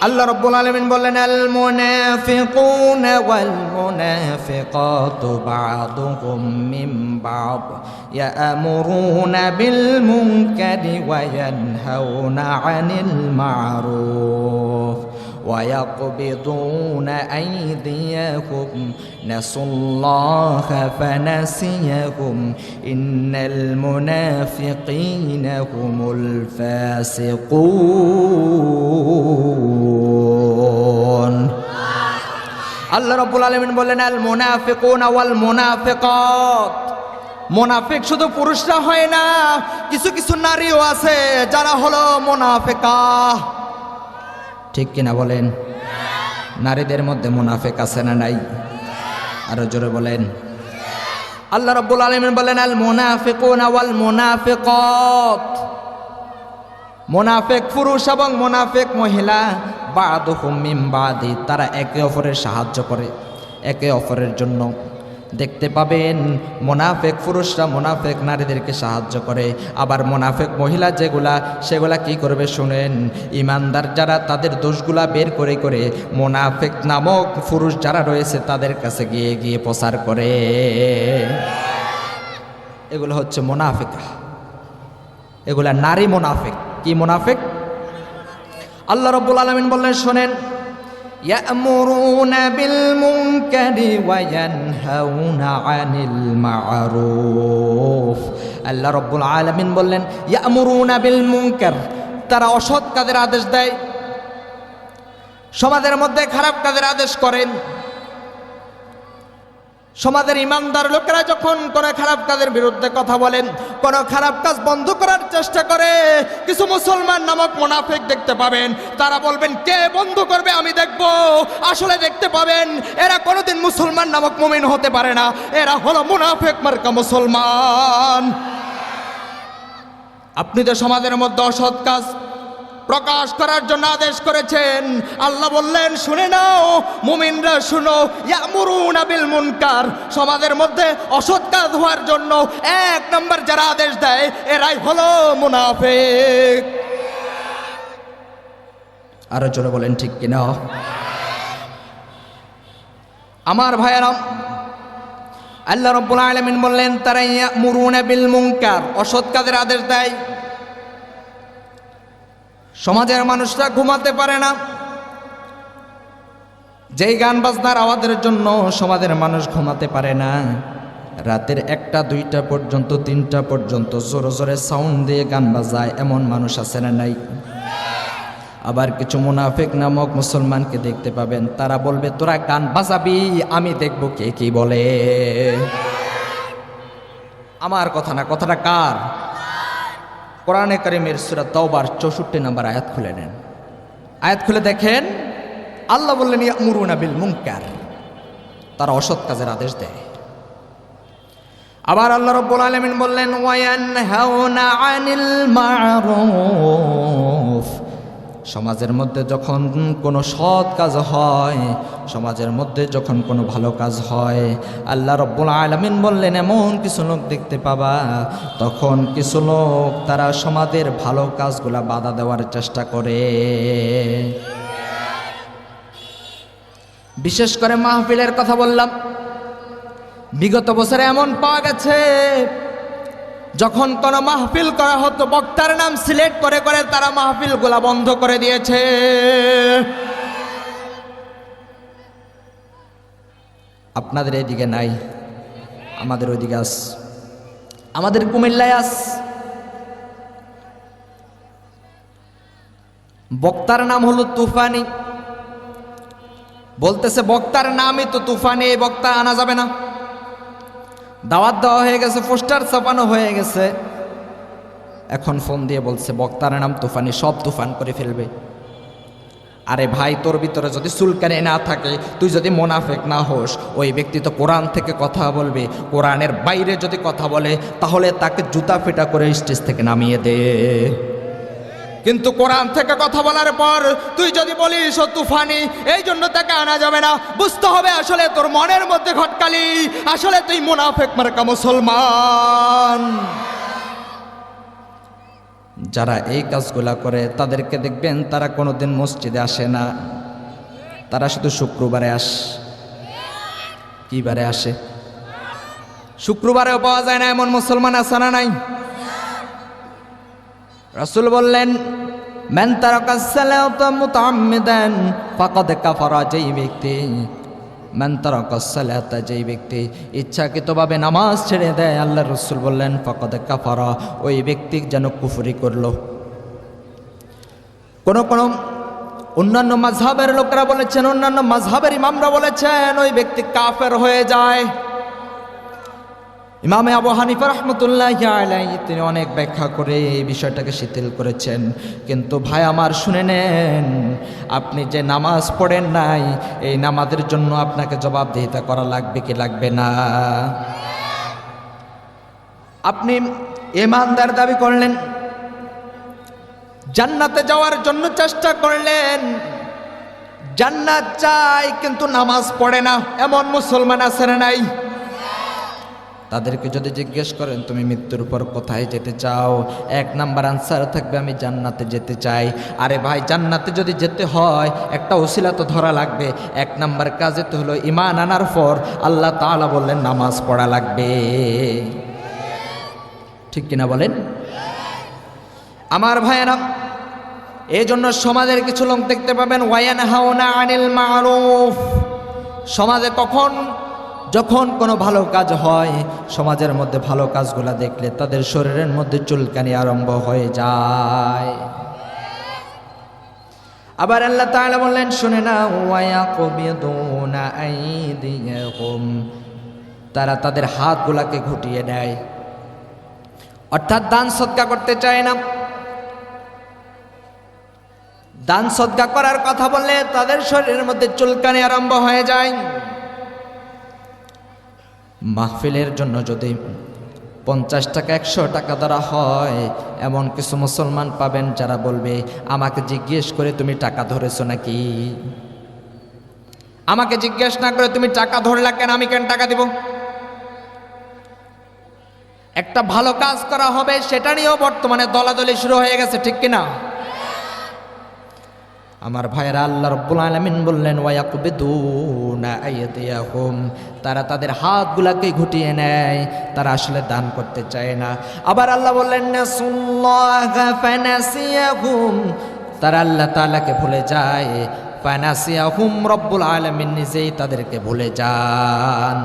আল্লাহ রাব্বুল আলামিন বললেন, আল মুনাফিকুনা ওয়াল মুনাফিকাতু বা'দুহুম মিন বা'দ ইয়া'মুরুনা বিল মুনকারি ওয়া ইয়ানহাউনা আনিল মা'রুফ ওয়া ইয়াকবিদুনা আইদিয়াহুম নাসুল্লাহা ফানাসিয়াহুম ইন্নাল মুনাফিকিনা হুমুল ফাসিকুন। আল্লাহ রাব্বুল আলামিন বললেন, আল মুনাফিকুনা ওয়াল মুনাফিকাত, মুনাফিক শুধু পুরুষরা হয় না, কিছু কিছু নারীও আছে যারা হলো মুনাফিকা। ঠিক কিনা বলেন? নারীদের মধ্যে মুনাফিক আছে না নাই? আরো জোরে বলেন। আল্লাহ রাব্বুল আলামিন বলেন, আল মুনাফিকুনা ওয়াল মুনাফিকাত, মুনাফিক পুরুষ এবং মুনাফিক মহিলা বা'দুহুম মিন বা'দি, তারা একে অপরের সাহায্য করে একে অপরের জন্য। দেখতে পাবেন মুনাফিক পুরুষরা মুনাফিক নারীদেরকে সাহায্য করে, আবার মুনাফিক মহিলা সেগুলা কি করবে শুনেন, ইমানদার যারা তাদের দোষগুলা বের করে করে মুনাফিক নামক পুরুষ যারা রয়েছে তাদের কাছে গিয়ে গিয়ে প্রচার করে। এগুলো হচ্ছে মুনাফিকা, এগুলা নারী মুনাফিক। কি মুনাফিক? আল্লাহ রাব্বুল আলামিন বললেন শোনেন, ইয়া'মুরুনা বিল মুনকারি ওয়া ইয়ানহাউনা আনিল মা'রুফ। আল্লাহ রাব্বুল আলামিন বললেন, ইয়া'মুরুনা বিল মুনকার, তারা অসৎ কাজের আদেশ দেয়, সমাজের মধ্যে খারাপ কাজের আদেশ করেন। সমাজের ইমানদার লোকেরা যখন কোনো খারাপ কাজের বিরুদ্ধে কথা বলেন, কোনো খারাপ কাজ বন্ধ করার চেষ্টা করে, কিছু মুসলমান নামক মুনাফিক দেখতে পাবেন, তারা বলবেন কে বন্ধ করবে আমি দেখব। আসলে দেখতে পাবেন এরা কোনোদিন মুসলমান নামক মুমিন হতে পারে না, এরা হলো মুনাফিক মার্কা মুসলমান। আপনি তো সমাজের মধ্যে অসৎ কাজ প্রকাশ করার জন্য আদেশ করেছেন, আল্লাহ বললেন শুনে নাও মুমিনরা শুনো, ইয়া'মুরুনা বিল মুনকার, সমাজের মধ্যে অসৎ কাজ হওয়ার জন্য এক নম্বর যারা আদেশ দেয় এরাই হলো মুনাফিক। আরো জোরে বলেন ঠিক কিনা? আমার ভাইয়েরা, আল্লাহ রাব্বুল আলামিন বললেন তারা ইয়া'মুরুনা বিল মুনকার, অসৎ কাজের আদেশ দেয়। সমাজের মানুষরা ঘুমাতে পারে না, যেই গান বাজনার আওয়াজের জন্য সমাজের মানুষ ঘুমাতে পারে না। রাতের 1টা 2টা পর্যন্ত 3টা পর্যন্ত জোরে জোরে সাউন্ড দিয়ে গান বাজায়, এমন মানুষ আছে না নাই? আবার কিছু মুনাফিক নামক মুসলমানকে দেখতে পাবেন, তারা বলবে তোরা গান বাজাবি, আমি দেখব কে কি বলে। আমার কথা না, কথাটা কার? কোরআনে কারিমের সূরা তাওবার 64 নম্বর আয়াত খুলে নেন, আয়াত খুলে দেখেন। আল্লাহ বললেন ইয়া'মুরুনা বিল মুনকার, তারা অসৎ কাজের আদেশ দেয়। আবার আল্লাহ রাব্বুল আলামিন বললেন ওয়া ইয়ানহাউনা আনিল মা'রুফ, সমাজের মধ্যে যখন কোনো সৎ কাজ হয়, সমাজের মধ্যে যখন কোনো ভালো কাজ হয়, আল্লাহ রাব্বুল আলামিন বললেন এমন কিছু লোক দেখতে পাবা, তখন কিছু লোক তারা সমাজের ভালো কাজগুলা বাধা দেওয়ার চেষ্টা করে। বিশেষ করে মাহফিলের কথা বললাম, বিগত বছরে এমন পাওয়া গেছে যখন কোনো মাহফিল করা হতো বক্তার নাম সিলেক্ট করে করে তারা মাহফিলগুলা বন্ধ করে দিয়েছে। আপনাদের এইদিকে নাই, আমাদের ওইদিকে আস, আমাদের কুমিল্লায় আস। বক্তার নাম হলো তুফানি, বলতেছে বক্তার নামই তো তুফানি, এই বক্তা আনা যাবে না। দাওয়াত দেওয়া হয়ে গেছে, পোস্টার ছাপানো হয়ে গেছে, এখন ফোন দিয়ে বলছে বক্তার নাম তুফানি, সব তুফান করে ফেলবে। আরে ভাই, তোর ভিতরে যদি চুলকানি না থাকে, তুই যদি মুনাফিক না হোস, ওই ব্যক্তি তো কোরআন থেকে কথা বলবে, কোরআনের বাইরে যদি কথা বলে তাহলে তাকে জুতা ফিটা করে স্টেজ থেকে নামিয়ে দে। কিন্তু কোরআন থেকে কথা বলার পর তুই যদি বলিস ও তুফানি, এই জন্য তাকে আনা যাবে না, বুঝতে হবে আসলে তোর মনের মধ্যে ঘটকালি, আসলে তুই মুনাফিক মার্কা মুসলমান। যারা এই কাজগুলা করে তাদেরকে দেখবেন তারা কোনোদিন মসজিদে আসে না, তারা শুধু শুক্রবারে কি বারে আসে? শুক্রবারেও পাওয়া যায় না এমন মুসলমান আছে না নাই? রাসূল বললেন মান তারাকাস সালাতা মুতাআম্মিদান ফাকাদ কাফারা, যেই ব্যক্তি মান তারাকাস সালাতা, যেই ব্যক্তি ইচ্ছাকৃতভাবে নামাজ ছেড়ে দেয়, আল্লাহর রাসূল বললেন ফাকাদ কাফারা, ওই ব্যক্তি যেন কুফরি করলো। কোন অন্যান্য মাযহাবের লোকেরা বলেছেন, অন্যান্য মাযহাবের ইমামরা বলেছেন ওই ব্যক্তি কাফের হয়ে যায়। ইমামে আবু হানিফা রাহমাতুল্লাহি আলাইহি তিনি অনেক ব্যাখ্যা করে এই বিষয়টাকে শিথিল করেছেন। কিন্তু ভাই আমার শুনে নেন, আপনি যে নামাজ পড়েন নাই, এই নামাজের জন্য আপনাকে জবাবদিহিতা করা লাগবে কি লাগবে না? আপনি ঈমানদার দাবি করলেন, জান্নাতে যাওয়ার জন্য চেষ্টা করলেন, জান্নাত চাই কিন্তু নামাজ পড়ে না, এমন মুসলমান আছে না নাই? তাদেরকে যদি জিজ্ঞেস করেন তুমি মৃত্যুর পর কোথায় যেতে চাও, 1 নাম্বার আনসার থাকবে আমি জান্নাতে যেতে চাই। আরে ভাই, জান্নাতে যদি যেতে হয় একটা ওসিলা তো ধরা লাগবে। 1 নাম্বার কাজে তো হলো ঈমান আনার পর আল্লাহ তাআলা বললেন নামাজ পড়া লাগবে। ঠিক কিনা বলেন? আমার ভাইয়েরা, এই জন্য সমাজের কিছু লোক দেখতে পাবেন ওয়ায়ানহাউনা আনিল মারুফ, সমাজে যখন কোনো ভালো কাজ হয়, সমাজের মধ্যে ভালো কাজগুলা দেখলে তাদের শরীরের মধ্যে চুলকানি আরম্ভ হয়ে যায়। আবার আল্লাহ তাআলা বললেন শুনে না, ওয়ায়াকবিদুনা আইদিয়াহুম, তারা তাদের হাতগুলাকে ঘুটিয়ে দেয়, অর্থাৎ দান সদকা করতে চায় না। দান সদকা করার কথা বললে তাদের শরীরের মধ্যে চুলকানি আরম্ভ হয়ে যায়। মাহফিলের জন্য যদি 50 টাকা 100 টাকা দ্বারা হয়, এমন কিছু মুসলমান পাবেন যারা বলবে আমাকে জিজ্ঞেস করে তুমি টাকা ধরেছো নাকি, আমাকে জিজ্ঞেস না করে তুমি টাকা ধরলা কেন, আমি কেন টাকা দিব? একটা ভালো কাজ করা হবে সেটা নিয়েও বর্তমানে দলাদলি শুরু হয়ে গেছে, ঠিক কিনা? আমার ভাইয়েরা, আল্লাহ রাব্বুল আলামিন বললেন ওয়ায়াকবিদুনা আইদিয়াহুম, তারা তাদের হাতগুলাকে ঘুটিয়ে নেয়, তারা আসলে দান করতে চায় না। আবার আল্লাহ বললেন নাসুল্লাহা ফানাসিয়াহুম, তারা আল্লাহ তাআলাকে ভুলে যায়। ফানাসিয়াহুম, রব্বুল আলামিন নিজেই তাদেরকে ভুলে যান।